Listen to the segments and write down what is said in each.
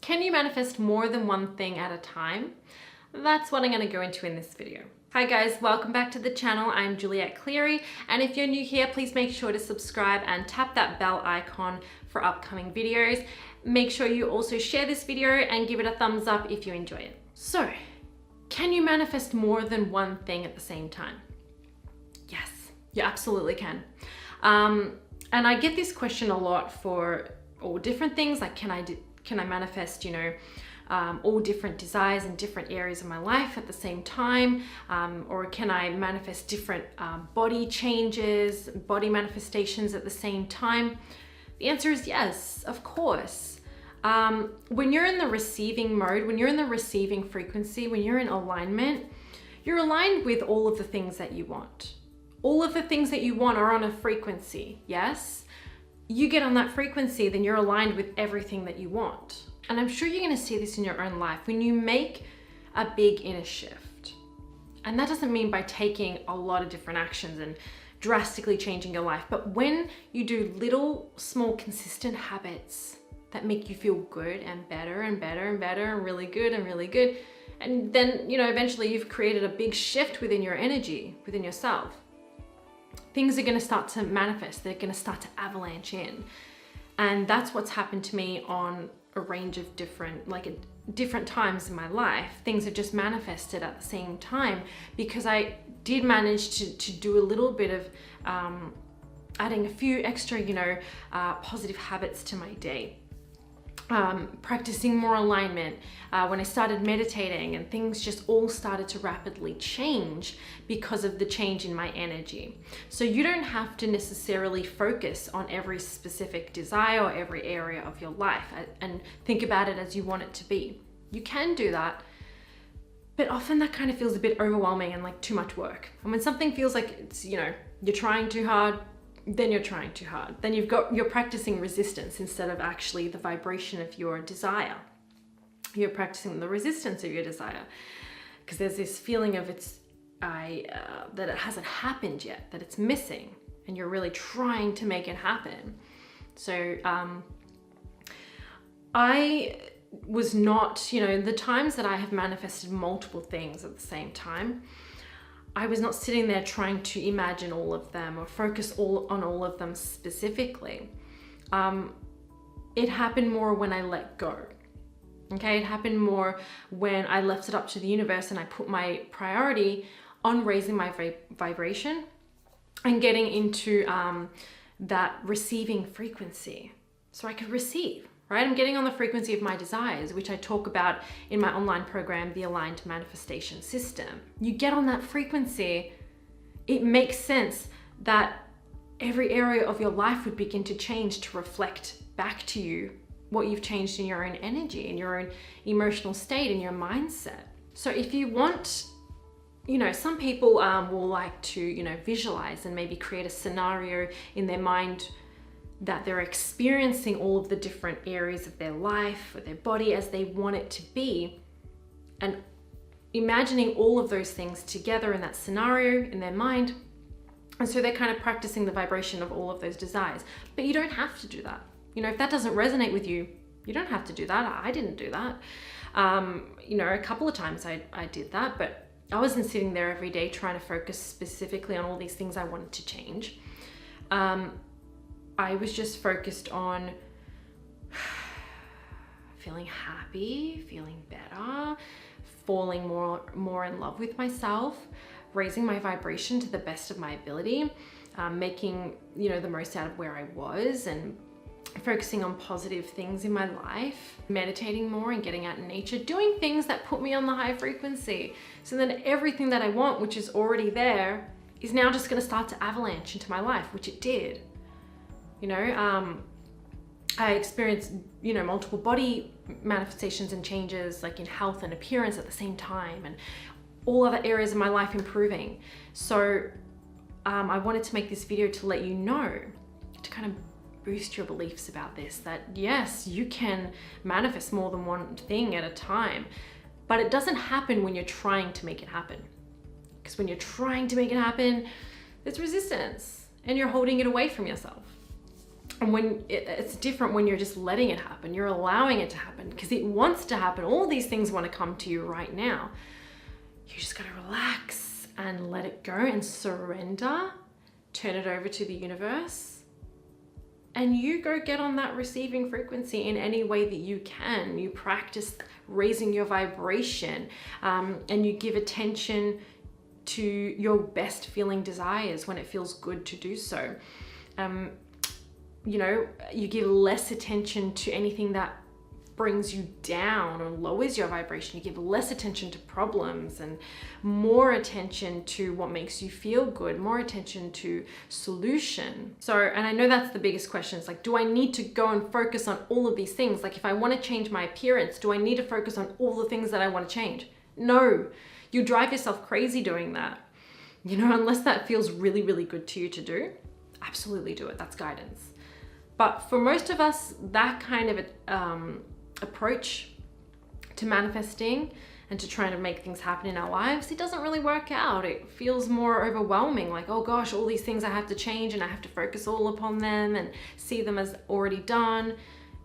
Can you manifest more than one thing at a time? That's what I'm going to go into in this video. Hi guys, welcome back to the channel. I'm Juliet Cleary, and if you're new here, please make sure to subscribe and tap that bell icon for upcoming videos. Make sure you also share this video and give it a thumbs up if you enjoy it. So, can you manifest more than one thing at the same time? Yes, you absolutely can. And I get this question a lot for all different things, like can I manifest, all different desires in different areas of my life at the same time? Or can I manifest different body changes, body manifestations at the same time? The answer is yes, of course. When you're in the receiving mode, when you're in the receiving frequency, when you're in alignment, you're aligned with all of the things that you want. All of the things that you want are on a frequency, yes? You get on that frequency, then you're aligned with everything that you want. And I'm sure you're going to see this in your own life when you make a big inner shift. And that doesn't mean by taking a lot of different actions and drastically changing your life, but when you do little, small, consistent habits that make you feel good and better and better and better and really good and really good. And then, eventually you've created a big shift within your energy, within yourself. Things are going to start to manifest. They're going to start to avalanche in. And that's what's happened to me on a range of different times in my life. Things have just manifested at the same time because I did manage to do a little bit of adding a few extra, positive habits to my day. Practicing more alignment, when I started meditating, and things just all started to rapidly change because of the change in my energy. So you don't have to necessarily focus on every specific desire or every area of your life and think about it as you want it to be. You can do that, but often that kind of feels a bit overwhelming and like too much work. And when something feels like it's, you're trying too hard, then you're trying too hard. Then you're practicing resistance instead of actually the vibration of your desire. You're practicing the resistance of your desire because there's this feeling of that it hasn't happened yet, that it's missing, and you're really trying to make it happen. So I was not, the times that I have manifested multiple things at the same time, I was not sitting there trying to imagine all of them or focus on all of them specifically. It happened more when I let go. Okay, it happened more when I left it up to the universe and I put my priority on raising my vibration and getting into that receiving frequency so I could receive. Right? I'm getting on the frequency of my desires, which I talk about in my online program, the Aligned Manifestation System. You get on that frequency, it makes sense that every area of your life would begin to change to reflect back to you what you've changed in your own energy, in your own emotional state, in your mindset. So if you want, some people will like to, visualize and maybe create a scenario in their mind that they're experiencing all of the different areas of their life or their body as they want it to be, and imagining all of those things together in that scenario in their mind. And so they're kind of practicing the vibration of all of those desires. But you don't have to do that. If that doesn't resonate with you, you don't have to do that. I didn't do that. A couple of times I did that, but I wasn't sitting there every day trying to focus specifically on all these things I wanted to change. I was just focused on feeling happy, feeling better, falling more in love with myself, raising my vibration to the best of my ability, making, the most out of where I was, and focusing on positive things in my life, meditating more and getting out in nature, doing things that put me on the high frequency. So then everything that I want, which is already there, is now just going to start to avalanche into my life, which it did. I experienced, multiple body manifestations and changes, like in health and appearance at the same time, and all other areas of my life improving. So I wanted to make this video to let you know, to kind of boost your beliefs about this, that yes, you can manifest more than one thing at a time, but it doesn't happen when you're trying to make it happen. Because when you're trying to make it happen, there's resistance and you're holding it away from yourself. And when it's different when you're just letting it happen, you're allowing it to happen because it wants to happen. All these things want to come to you right now. You just got to relax and let it go and surrender, turn it over to the universe, and you go get on that receiving frequency in any way that you can. You practice raising your vibration, and you give attention to your best feeling desires when it feels good to do so. You know, you give less attention to anything that brings you down or lowers your vibration. You give less attention to problems and more attention to what makes you feel good, more attention to solution. So, and I know that's the biggest question. It's like, do I need to go and focus on all of these things? Like if I want to change my appearance, do I need to focus on all the things that I want to change? No, you drive yourself crazy doing that. You know, unless that feels really, really good to you to do, absolutely do it. That's guidance. But for most of us, that kind of approach to manifesting and to trying to make things happen in our lives, it doesn't really work out. It feels more overwhelming, like, oh gosh, all these things I have to change and I have to focus all upon them and see them as already done.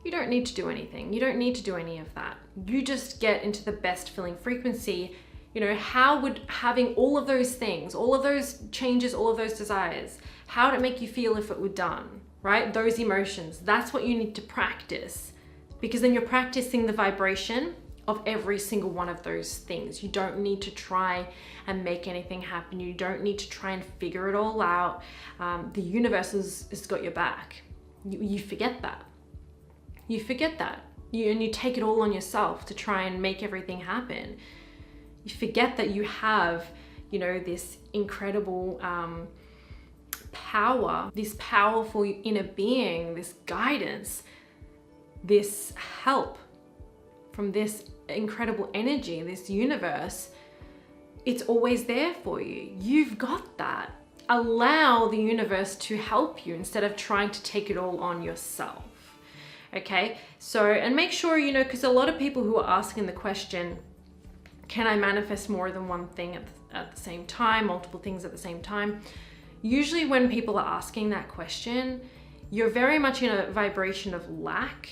You don't need to do anything. You don't need to do any of that. You just get into the best feeling frequency. You know, how would having all of those things, all of those changes, all of those desires, how would it make you feel if it were done, right? Those emotions, that's what you need to practice, because then you're practicing the vibration of every single one of those things. You don't need to try and make anything happen. You don't need to try and figure it all out. The universe has got your back. You forget that. You forget that. And you take it all on yourself to try and make everything happen. You forget that you have, you know, this incredible power, this powerful inner being, this guidance, this help from this incredible energy, this universe. It's always there for you. You've got that. Allow the universe to help you instead of trying to take it all on yourself. Okay, so, and make sure, you know, because a lot of people who are asking the question, can I manifest more than one thing at the same time, multiple things at the same time? Usually when people are asking that question, you're very much in a vibration of lack.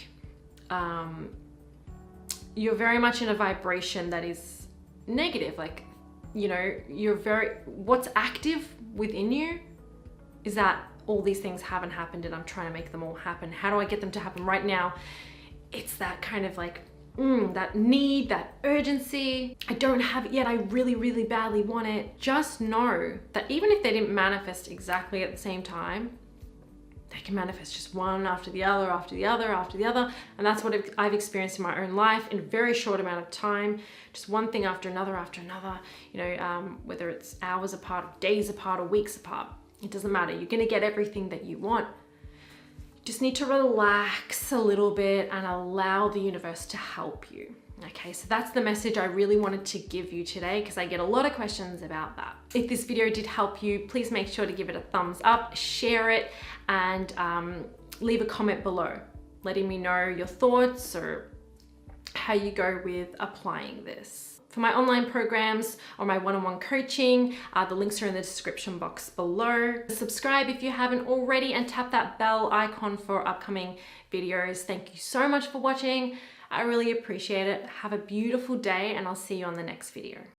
You're very much in a vibration that is negative. Like, you know, what's active within you is that all these things haven't happened and I'm trying to make them all happen. How do I get them to happen right now? It's that kind of like, that need, that urgency. I don't have it yet. I really, really badly want it. Just know that even if they didn't manifest exactly at the same time, they can manifest just one after the other, after the other, after the other. And that's what I've experienced in my own life in a very short amount of time. Just one thing after another, you know, whether it's hours apart, or days apart, or weeks apart. It doesn't matter. You're going to get everything that you want. Just need to relax a little bit and allow the universe to help you. Okay, so that's the message I really wanted to give you today, because I get a lot of questions about that. If this video did help you, please make sure to give it a thumbs up, share it, and leave a comment below, letting me know your thoughts or how you go with applying this. For my online programs or my one-on-one coaching, the links are in the description box below. Subscribe if you haven't already and tap that bell icon for upcoming videos. Thank you so much for watching. I really appreciate it. Have a beautiful day and I'll see you on the next video.